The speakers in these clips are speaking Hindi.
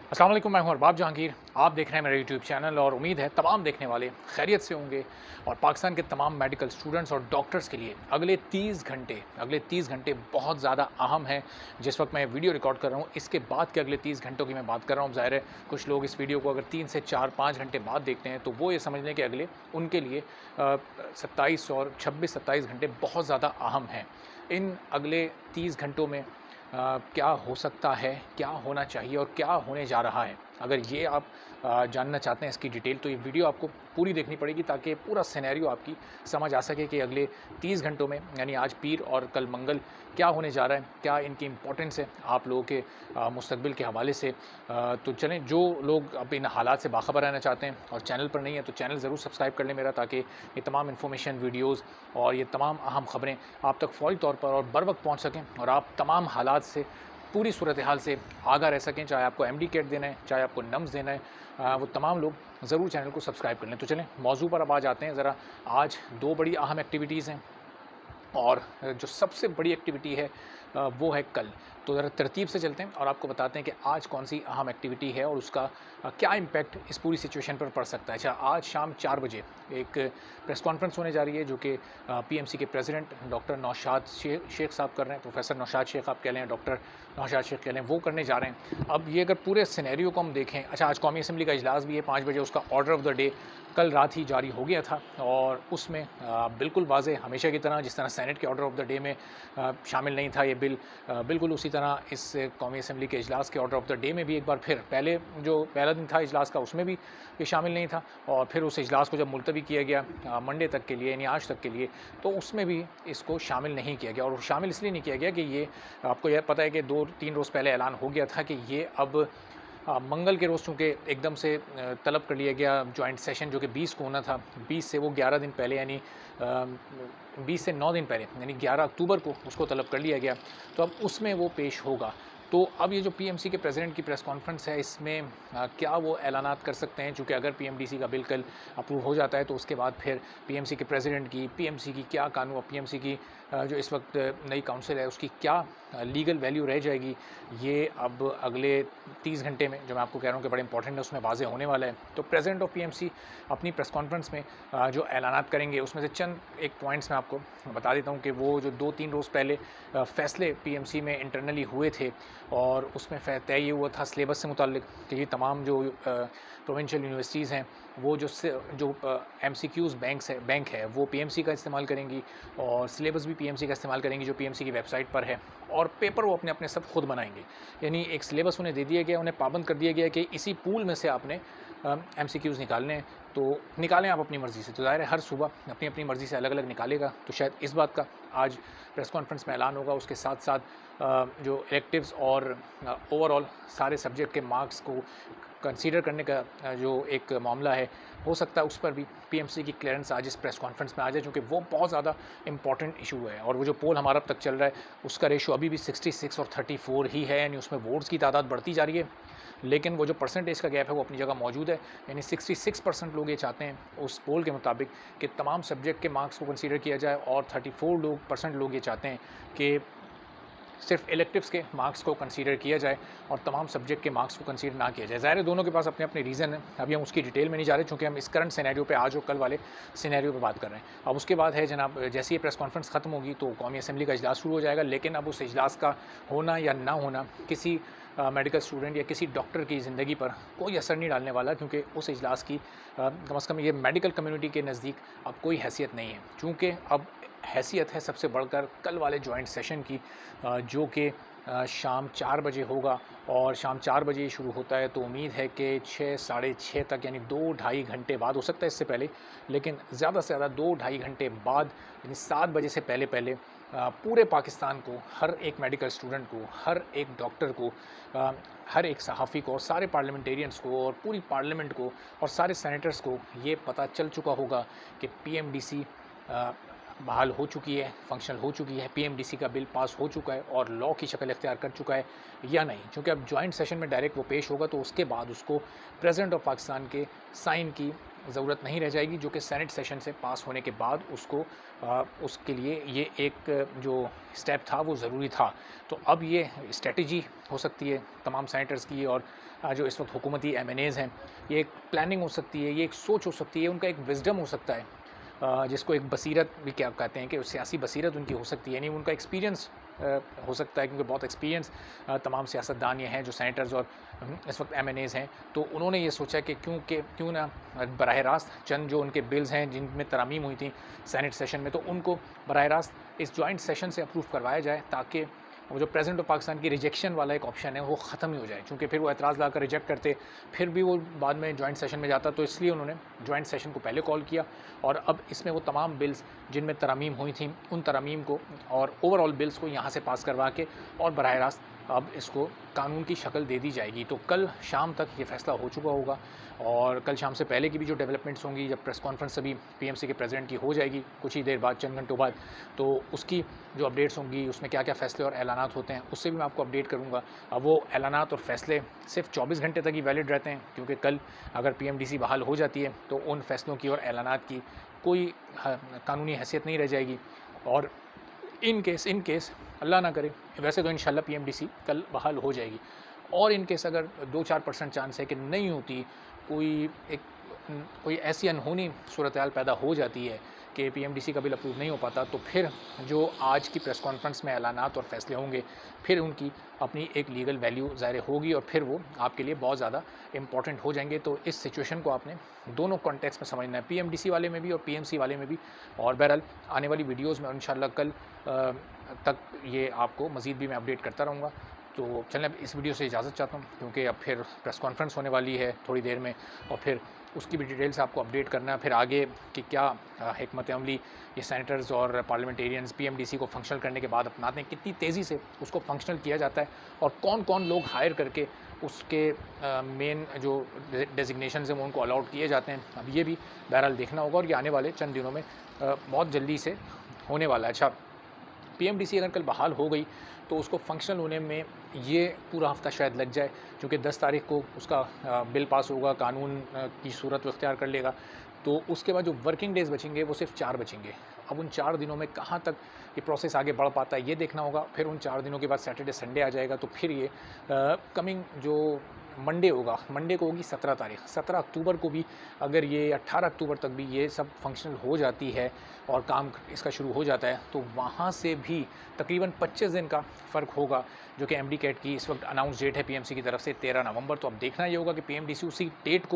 अस्सलाम वालेकुम, मैं हूं अरबाब जहांगीर। आप देख रहे हैं मेरा यूट्यूब चैनल और उम्मीद है तमाम देखने वाले खैरियत से होंगे। और पाकिस्तान के तमाम मेडिकल स्टूडेंट्स और डॉक्टर्स के लिए अगले 30 घंटे बहुत ज़्यादा अहम हैं। जिस वक्त मैं वीडियो रिकॉर्ड कर रहा हूं, इसके बाद के अगले 30 घंटों की मैं बात कर रहा हूं। ज़ाहिर है कुछ लोग इस वीडियो को अगर 3 से 4-5 घंटे बाद देखते हैं तो वो ये समझ लें कि अगले उनके लिए 27 और 26-27 घंटे बहुत ज़्यादा अहम हैं। इन अगले 30 घंटों में क्या हो सकता है, क्या होना चाहिए और क्या होने जा रहा है? अगर ये आप जानना चाहते हैं इसकी डिटेल, तो ये वीडियो आपको पूरी देखनी पड़ेगी ताकि पूरा सिनेरियो आपकी समझ आ सके कि अगले 30 घंटों में यानी आज पीर और कल मंगल क्या होने जा रहा है, क्या इनकी इम्पोर्टेंस है आप लोगों के मुस्तकबिल के हवाले से। तो चलें, जो लोग अब इन हालात से बाखबर रहना चाहते हैं और चैनल पर नहीं है तो चैनल ज़रूर सब्सक्राइब कर लें मेरा, ताकि ये तमाम इन्फॉर्मेशन वीडियोज़ और ये तमाम अहम खबरें आप तक फ़ौरी तौर पर और बर वक्त पहुँच सकें और आप तमाम हालात से, पूरी सूरत हाल से आगाह रह सकें। चाहे आपको एमडी किट देना है, चाहे आपको नम्स देना है, वो तमाम लोग ज़रूर चैनल को सब्सक्राइब कर लें। तो चलें, मौजू पर अब आ जाते हैं ज़रा। आज 2 बड़ी अहम एक्टिविटीज़ हैं और जो सबसे बड़ी एक्टिविटी है वो है कल। तो ज़रा तरतीब से चलते हैं और आपको बताते हैं कि आज कौन-सी अहम एक्टिविटी है और उसका क्या इम्पैक्ट इस पूरी सिचुएशन पर पड़ सकता है। अच्छा, आज शाम 4 बजे एक प्रेस कॉन्फ्रेंस होने जा रही है जो कि पीएमसी के प्रेसिडेंट डॉक्टर नौशाद शेख साहब कर रहे हैं। प्रोफेसर नौशाद शेख आप कह लें, डॉक्टर नौशाद शेख कह लें, वो करने जा रहे हैं। अब ये अगर पूरे सिनेरियो को हम देखें, अच्छा आज कौमी असम्बली का इजलास भी है 5 बजे, उसका ऑर्डर ऑफ द डे कल रात ही जारी हो गया था और उसमें बिल्कुल वाज़ेह हमेशा की तरह जिस तरह सेनेट के ऑर्डर ऑफ द डे में शामिल नहीं था ये बिल, बिल्कुल उसी तरह इस कौमी असम्बली के इजलास के ऑर्डर ऑफ द डे में भी एक बार फिर पहले जो पहला दिन था इजलास का उसमें भी ये शामिल नहीं था। और फिर उस इजलास को जब मुलतवी किया गया मंडे तक के लिए यानी आज तक के लिए, तो उसमें भी इसको शामिल नहीं किया गया। और शामिल इसलिए नहीं किया गया कि ये आपको यह पता है कि 2-3 रोज़ पहले ऐलान हो गया था कि ये अब मंगल के रोज़ चूँकि एकदम से तलब कर लिया गया जॉइंट सेशन जो कि 20 को होना था, 20 से वो 11 दिन पहले यानी 20 से 9 दिन पहले यानी 11 अक्टूबर को उसको तलब कर लिया गया। तो अब उसमें वो पेश होगा। तो अब ये जो पीएमसी के प्रेसिडेंट की प्रेस कॉन्फ्रेंस है, इसमें क्या वो ऐलानात कर सकते हैं, चूँकि अगर पीएमडीसी का बिल कल अप्रूव हो जाता है तो उसके बाद फिर पीएमसी के प्रेसिडेंट की, पीएमसी की क्या कानून, पीएमसी की जो इस वक्त नई काउंसिल है उसकी क्या लीगल वैल्यू रह जाएगी, ये अब अगले 30 घंटे में जो मैं आपको कह रहा हूँ कि बड़ा इंपॉर्टेंट है उसमें वाज़ेह होने वाला है। तो प्रेसिडेंट ऑफ पीएमसी अपनी प्रेस कॉन्फ्रेंस में जो ऐलानात करेंगे उसमें से चंद एक पॉइंट्स मैं आपको बता देता हूँ कि वो जो 2-3 रोज़ पहले फ़ैसले पीएमसी में इंटरनली हुए थे और उसमें तय ये हुआ था सिलेबस से मुताल्लिक कि ये तमाम जो प्रोविंशियल यूनिवर्सिटीज़ हैं वो जो एमसीक्यूज़ बैंक है वो पीएमसी का इस्तेमाल करेंगी और सिलेबस भी पीएमसी का इस्तेमाल करेंगी जो पीएमसी की वेबसाइट पर है, और पेपर वो अपने अपने सब खुद बनाएंगे। यानी एक सिलेबस उन्हें दे दिया गया, उन्हें पाबंद कर दिया गया कि इसी पूल में से आपने एमसीक्यूज़ निकालने हैं, तो निकालें आप अपनी मर्ज़ी से। तो ज़ाहिर है हर सूबा अपनी अपनी मर्ज़ी से अलग अलग निकालेगा, तो शायद इस बात का आज प्रेस कॉन्फ्रेंस में ऐलान होगा। उसके साथ साथ जो इलेक्टिव्स और ओवरऑल सारे सब्जेक्ट के मार्क्स को कंसीडर करने का जो एक मामला है, हो सकता है उस पर भी पीएमसी की क्लियरेंस आज इस प्रेस कॉन्फ्रेंस में आ जाए, क्योंकि वो बहुत ज़्यादा इंपॉर्टेंट इशू है। और वो जो पोल हमारा अब तक चल रहा है उसका रेशो अभी भी 66 और 34 ही है, यानी उसमें वोट्स की तादाद बढ़ती जा रही है, लेकिन वो जो परसेंटेज का गैप है वो अपनी जगह मौजूद है। यानी 66% लोग ये चाहते हैं उस पोल के मुताबिक कि तमाम सब्जेक्ट के मार्क्स को कंसीडर किया जाए, और 34% लोग ये चाहते हैं कि सिर्फ इलेक्टिव्स के मार्क्स को कंसीडर किया जाए और तमाम सब्जेक्ट के मार्क्स को कंसीडर ना किया जाए। ज़ाहिर है दोनों के पास अपने अपने रीज़न हैं, अभी हम उसकी डिटेल में नहीं जा रहे चूँकि हम इस करंट सिनेरियो पे आज और कल वाले सिनेरियो पे बात कर रहे हैं। अब उसके बाद है जनाब, जैसे ही प्रेस कॉन्फ्रेंस ख़त्म होगी तो कौमी असम्बली का इजलास शुरू हो जाएगा, लेकिन अब उस इजलास का होना या ना होना किसी मेडिकल स्टूडेंट या किसी डॉक्टर की ज़िंदगी पर कोई असर नहीं डालने वाला, क्योंकि उस इजलास की कम से कम ये मेडिकल कम्युनिटी के नज़दीक अब कोई हैसियत नहीं है। चूँकि अब हैसियत है सबसे बढ़कर कल वाले जॉइंट सेशन की, जो कि शाम 4 बजे होगा, और शाम 4 बजे शुरू होता है तो उम्मीद है कि 6 साढ़े 6 तक यानी 2 ढाई घंटे बाद, हो सकता है इससे पहले, लेकिन ज़्यादा से ज़्यादा 2 ढाई घंटे बाद यानी 7 बजे से पहले पहले पूरे पाकिस्तान को, हर एक मेडिकल स्टूडेंट को, हर एक डॉक्टर को, हर एक सहाफ़ी को और सारे पार्लियामेंटेरियंस को और पूरी पार्लियामेंट को और सारे सेनेटर्स को ये पता चल चुका होगा कि पीएमडीसी बहाल हो चुकी है, फंक्शनल हो चुकी है, पीएमडीसी का बिल पास हो चुका है और लॉ की शक्ल इख्तियार कर चुका है या नहीं। क्योंकि अब जॉइंट सेशन में डायरेक्ट वो पेश होगा तो उसके बाद उसको प्रेसिडेंट ऑफ पाकिस्तान के साइन की ज़रूरत नहीं रह जाएगी, जो कि सेनेट सेशन से पास होने के बाद उसके लिए ये एक जो स्टेप था वो ज़रूरी था। तो अब ये स्ट्रैटेजी हो सकती है तमाम सेनेटर्स की, और जो इस वक्त हुकूमती एमएनएज़ हैं, ये एक प्लानिंग हो सकती है, ये एक सोच हो सकती है, उनका एक विज़डम हो सकता है, जिसको एक बसीरत भी क्या कहते हैं, कि सियासी बसीरत उनकी हो सकती है, यानी उनका एक्सपीरियंस हो सकता है, क्योंकि बहुत एक्सपीरियंस तमाम सियासतदान ये हैं जो सेनेटर्स और इस वक्त एमएनएज़ हैं। तो उन्होंने ये सोचा कि क्यों ना बराह रास्त चंद जो उनके बिल्स हैं जिनमें तरमीम हुई थी सेनेट सेशन में, तो उनको बराह रास्त इस जॉइंट सेशन से अप्रूव करवाया जाए, ताकि वो जो प्रेसिडेंट ऑफ पाकिस्तान की रिजेक्शन वाला एक ऑप्शन है वो ख़त्म ही हो जाए, क्योंकि फिर वो एतराज़ लाकर रिजेक्ट करते, फिर भी वो बाद में जॉइंट सेशन में जाता। तो इसलिए उन्होंने जॉइंट सेशन को पहले कॉल किया, और अब इसमें वो तमाम बिल्स जिनमें तरमीम हुई थी उन तरमीम को और ओवरऑल बिल्स को यहाँ से पास करवा के और बराह रास्त अब इसको कानून की शक्ल दे दी जाएगी। तो कल शाम तक ये फ़ैसला हो चुका होगा, और कल शाम से पहले की भी जो डेवलपमेंट्स होंगी, जब प्रेस कॉन्फ्रेंस अभी पीएमसी के प्रेसिडेंट की हो जाएगी कुछ ही देर बाद, चंद घंटों बाद, तो उसकी जो अपडेट्स होंगी, उसमें क्या क्या फ़ैसले और ऐलानात होते हैं, उससे भी मैं आपको अपडेट करूँगा। अब वो ऐलानात और फ़ैसले सिर्फ 24 घंटे तक ही वैलिड रहते हैं, क्योंकि कल अगर पीएमडीसी बहाल हो जाती है तो उन फ़ैसलों की और ऐलानात की कोई कानूनी हैसियत नहीं रह जाएगी। और इन केस अल्लाह ना करे, वैसे तो इंशाल्लाह पीएमडीसी कल बहाल हो जाएगी, और इन केस अगर 2-4% चांस है कि नहीं होती, कोई ऐसी अनहोनी सूरत हाल पैदा हो जाती है कि पीएमडीसी का बिल अप्रूव नहीं हो पाता, तो फिर जो आज की प्रेस कॉन्फ्रेंस में ऐलानात और फैसले होंगे, फिर उनकी अपनी एक लीगल वैल्यू ज़ाहिर होगी, और फिर वो आपके लिए बहुत ज़्यादा इंपॉर्टेंट हो जाएंगे। तो इस सिचुएशन को आपने दोनों कॉन्टेक्स्ट में समझना है, पीएमडीसी वाले में भी और पीएमसी वाले में भी। और बहरहाल आने वाली वीडियोज़ में इंशाल्लाह कल तक ये आपको मज़ीद भी मैं अपडेट करता रहूँगा। तो चलें, अब इस वीडियो से इजाज़त चाहता हूँ, क्योंकि अब फिर प्रेस कॉन्फ्रेंस होने वाली है थोड़ी देर में, और फिर उसकी भी डिटेल से आपको अपडेट करना है। फिर आगे कि क्या हिकमत अमली ये सेनेटर्स और पार्लियामेंटेरियंस पीएमडीसी को फंक्शनल करने के बाद अपनाते हैं, कितनी तेज़ी से उसको फंक्शनल किया जाता है, और कौन कौन लोग हायर करके उसके मेन जो डेजिग्नेशन हैं वो उनको अलाउड किए जाते हैं। अब ये भी बहरहाल देखना होगा, और ये आने वाले चंद दिनों में बहुत जल्दी से होने वाला है। अच्छा, पीएमडीसी अगर कल बहाल हो गई तो उसको फंक्शनल होने में ये पूरा हफ्ता शायद लग जाए, क्योंकि 10 तारीख को उसका बिल पास होगा, कानून की सूरत वो इख्तियार कर लेगा। तो उसके बाद जो वर्किंग डेज़ बचेंगे वो सिर्फ 4 बचेंगे। अब उन 4 दिनों में कहाँ तक ये प्रोसेस आगे बढ़ पाता है ये देखना होगा। फिर उन 4 दिनों के बाद सैटरडे संडे आ जाएगा, तो फिर ये कमिंग जो मंडे होगा, मंडे को होगी 17 तारीख, 17 अक्टूबर को भी अगर ये 18 अक्टूबर तक भी ये सब फंक्शनल हो जाती है और काम इसका शुरू हो जाता है, तो वहाँ से भी तकरीबन 25 दिन का फ़र्क होगा, जो कि एमडी कैट की इस वक्त अनाउंस डेट है पीएमसी की तरफ से 13 नवंबर। तो अब देखना ये होगा कि पीएमडीसी उसी डेट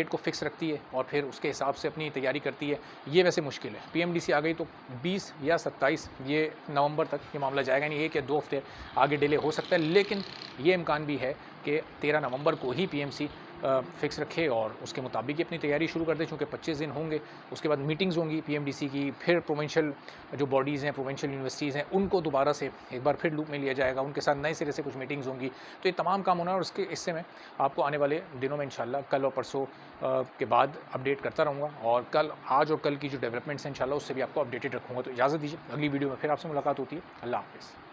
को फिक्स रखती है और फिर उसके हिसाब से अपनी तैयारी करती है। ये वैसे मुश्किल है, पीएमडीसी आ गई तो 20 या 27 ये नवंबर तक ये मामला जाएगा, यानी 1 या 2 हफ्ते आगे डिले हो सकता है। लेकिन ये इम्कान भी है कि 13 नवंबर को ही पीएमसी फिक्स रखे और उसके मुताबिक ही अपनी तैयारी शुरू कर दे, चूँकि 25 दिन होंगे। उसके बाद मीटिंग्स होंगी पीएमडीसी की, फिर प्रोविंशियल जो बॉडीज़ हैं, प्रोविंशियल यूनिवर्सिटीज़ हैं, उनको दोबारा से एक बार फिर लूप में लिया जाएगा, उनके साथ नए सिरे से कुछ मीटिंग्स होंगी। तो ये तमाम काम होना है, और इससे मैं आपको आने वाले दिनों में इंशाल्लाह कल और परसों के बाद अपडेट करता रहूँगा, और आज और कल की जो डेवलपमेंट्स हैं इंशाल्लाह उससे भी आपको अपडेटेड रखूँगा। तो इजाज़त दीजिए, अगली वीडियो में फिर आपसे मुलाकात होती है। अल्लाह हाफ़िज़।